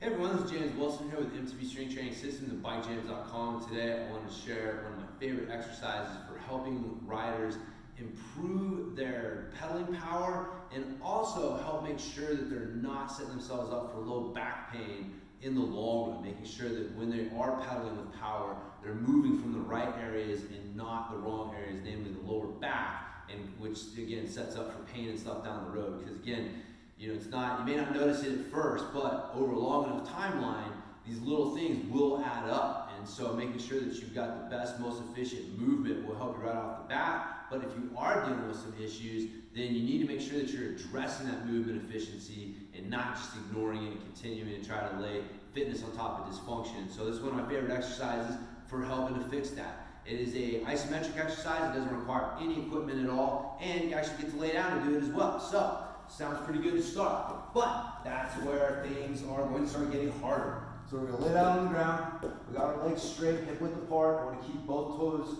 Hey everyone, this is James Wilson here with MTB Strength Training Systems and BikeJames.com. Today I want to share one of my favorite exercises for helping riders improve their pedaling power and also help make sure that they're not setting themselves up for low back pain in the long run, making sure that when they are pedaling with power, they're moving from the right areas and not the wrong areas, namely the lower back, and which again sets up for pain and stuff down the road. Because again, it's not, you may not notice it at first, but over a long enough timeline, these little things will add up. And so making sure that you've got the best, most efficient movement will help you right off the bat. But if you are dealing with some issues, then you need to make sure that you're addressing that movement efficiency and not just ignoring it and continuing to try to lay fitness on top of dysfunction. So this is one of my favorite exercises for helping to fix that. It is a isometric exercise. It doesn't require any equipment at all, and you actually get to lay down and do it as well. So sounds pretty good to start, but that's where things are going to start getting harder. So we're going to lay down on the ground. We got our legs straight, hip width apart. I want to keep both toes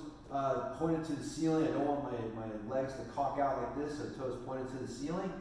pointed to the ceiling. I don't want my legs to cock out like this, so toes pointed to the ceiling.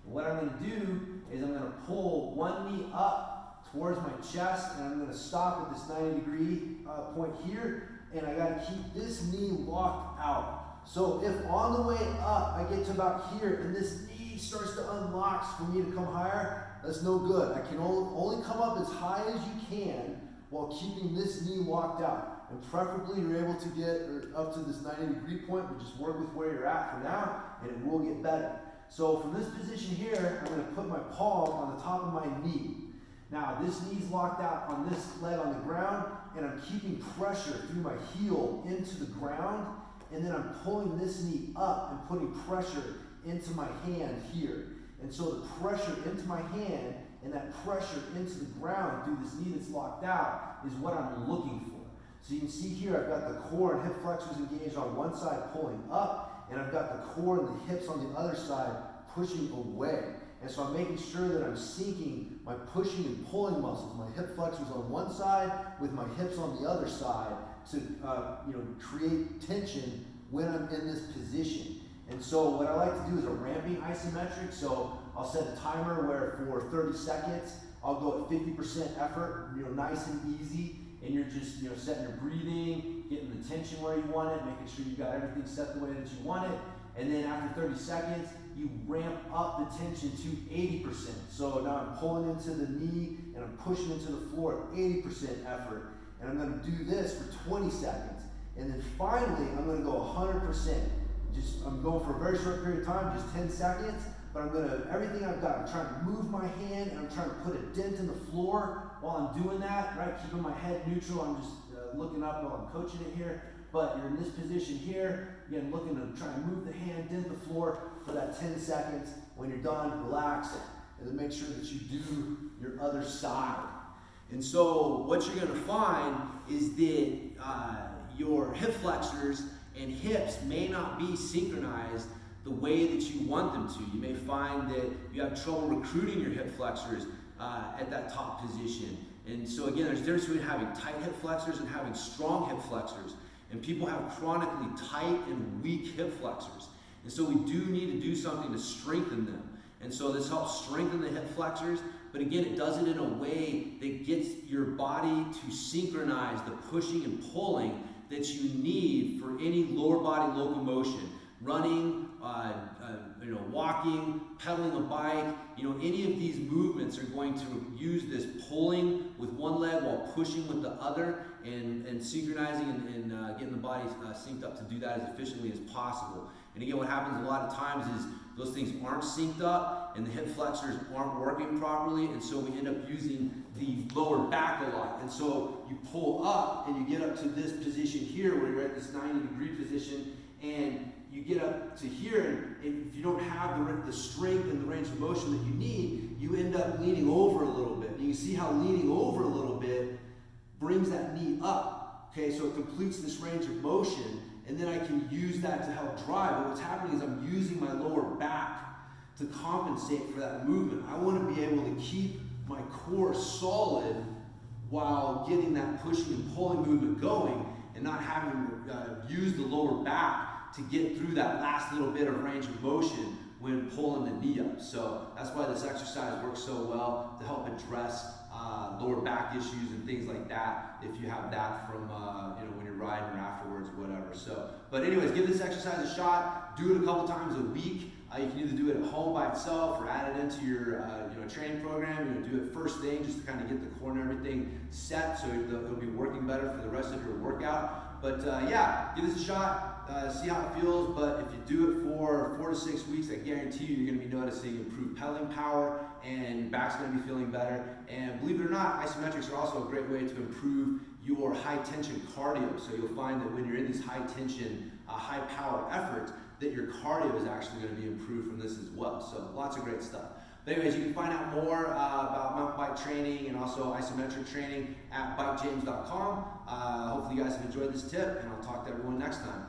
And what I'm going to do is I'm going to pull one knee up towards my chest, and I'm going to stop at this 90-degree point here, and I got to keep this knee locked out. So if on the way up I get to about here and this knee starts to unlock for me to come higher, that's no good. I can only come up as high as you can while keeping this knee locked out. And preferably you're able to get up to this 90-degree point, but just work with where you're at for now, and it will get better. So from this position here, I'm going to put my palm on the top of my knee. Now this knee's locked out on this leg on the ground, and I'm keeping pressure through my heel into the ground, and then I'm pulling this knee up and putting pressure into my hand here. And so the pressure into my hand and that pressure into the ground through this knee that's locked out is what I'm looking for. So you can see here I've got the core and hip flexors engaged on one side pulling up, and I've got the core and the hips on the other side pushing away. And so I'm making sure that I'm syncing my pushing and pulling muscles, my hip flexors on one side with my hips on the other side to create tension when I'm in this position. And so what I like to do is a ramping isometric. So I'll set a timer where for 30 seconds, I'll go at 50% effort, nice and easy. And you're just, setting your breathing, getting the tension where you want it, making sure you got everything set the way that you want it. And then after 30 seconds, you ramp up the tension to 80%. So now I'm pulling into the knee and I'm pushing into the floor at 80% effort. And I'm going to do this for 20 seconds. And then finally, I'm going to go 100%. I'm going for a very short period of time, just 10 seconds, but everything I've got, I'm trying to move my hand and I'm trying to put a dent in the floor while I'm doing that, right? Keeping my head neutral. I'm just looking up while I'm coaching it here. But you're in this position here, again, looking to try and move the hand, dent the floor for that 10 seconds. When you're done, relax, and then make sure that you do your other side. And so what you're gonna find is that your hip flexors and hips may not be synchronized the way that you want them to. You may find that you have trouble recruiting your hip flexors at that top position. And so again, there's a difference between having tight hip flexors and having strong hip flexors. And people have chronically tight and weak hip flexors. And so we do need to do something to strengthen them. And so this helps strengthen the hip flexors, but again, it does it in a way that gets your body to synchronize the pushing and pulling that you need for any lower body locomotion, running, walking, pedaling a bike. Any of these movements are going to use this pulling with one leg while pushing with the other, and synchronizing and getting the body synced up to do that as efficiently as possible. And again, what happens a lot of times is those things aren't synced up and the hip flexors aren't working properly, and so we end up using the lower back a lot. And so you pull up and you get up to this position here where you're at this 90-degree position, and you get up to here, and if you don't have the strength and the range of motion that you need, you end up leaning over a little bit. You can see how leaning over a little bit brings that knee up. Okay, so it completes this range of motion, and then I can use that to help drive. But what's happening is I'm using my lower back to compensate for that movement. I want to be able to keep my core solid while getting that pushing and pulling movement going, and not having to use the lower back to get through that last little bit of range of motion when pulling the knee up. So that's why this exercise works so well, to help address lower back issues and things like that if you have that from when you're riding or afterwards, whatever. So, but anyways, give this exercise a shot. Do it a couple times a week. You can either do it at home by itself or add it into your training program. Do it first thing just to kind of get the core and everything set, so it'll be working better for the rest of your workout. But give this a shot. See how it feels. But if you do it for 4 to 6 weeks, I guarantee you, you're going to be noticing improved pedaling power, and your back's going to be feeling better. And believe it or not, isometrics are also a great way to improve your high tension cardio. So you'll find that when you're in these high tension, high power efforts, that your cardio is actually going to be improved from this as well. So lots of great stuff. But anyways, you can find out more about mountain bike training and also isometric training at bikejames.com. Hopefully you guys have enjoyed this tip, and I'll talk to everyone next time.